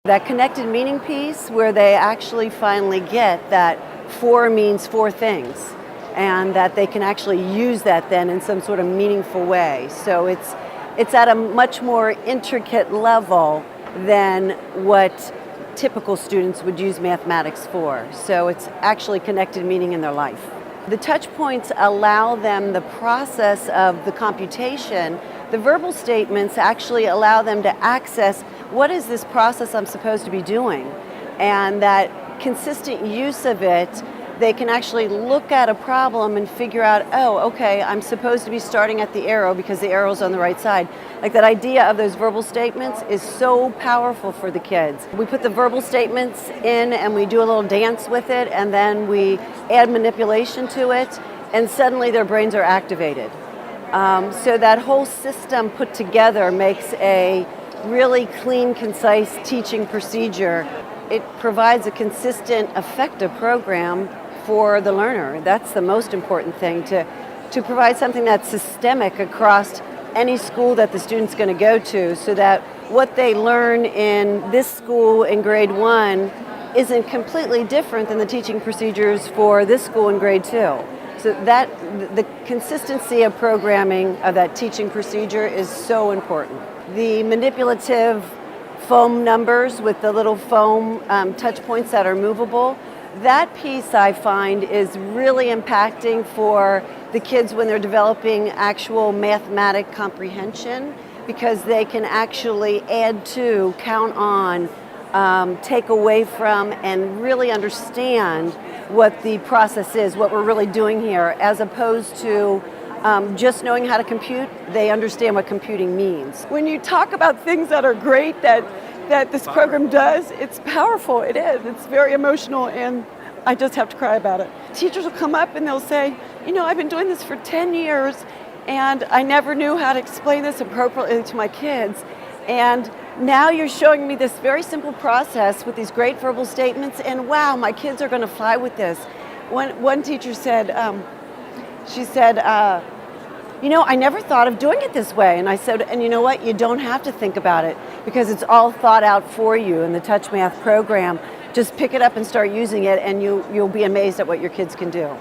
That connected meaning piece where they actually finally get that 4 means 4 things and that they can actually use that then in some sort of meaningful way. So it's at a much more intricate level than what typical students would use mathematics for. So it's actually connected meaning in their life. The touch points allow them the process of the computation. The verbal statements actually allow them to access what is this process I'm supposed to be doing, and that consistent use of it, they can actually look at a problem and figure out, oh, okay, I'm supposed to be starting at the arrow because the arrow's on the right side. Like that idea of those verbal statements is so powerful for the kids. We put the verbal statements in and we do a little dance with it, and then we add manipulation to it, and suddenly their brains are activated. So that whole system put together makes a really clean, concise teaching procedure. It provides a consistent, effective program for the learner. That's the most important thing, to provide something that's systemic across any school that the student's going to go to, so that what they learn in this school in grade 1 isn't completely different than the teaching procedures for this school in grade 2. So that the consistency of programming of that teaching procedure is so important. The manipulative foam numbers with the little foam touch points that are movable, that piece I find is really impacting for the kids when they're developing actual mathematic comprehension, because they can actually add to, count on, take away from, and really understand what the process is, what we're really doing here, as opposed to just knowing how to compute. They understand what computing means. When you talk about things that are great that this program does, it's powerful. It is. It's very emotional, and I just have to cry about it. Teachers will come up and they'll say, you know, I've been doing this for 10 years and I never knew how to explain this appropriately to my kids. And now you're showing me this very simple process with these great verbal statements, and wow, my kids are going to fly with this. One teacher said, you know, I never thought of doing it this way. And I said, and you know what? You don't have to think about it, because it's all thought out for you in the TouchMath program. Just pick it up and start using it, and you'll be amazed at what your kids can do.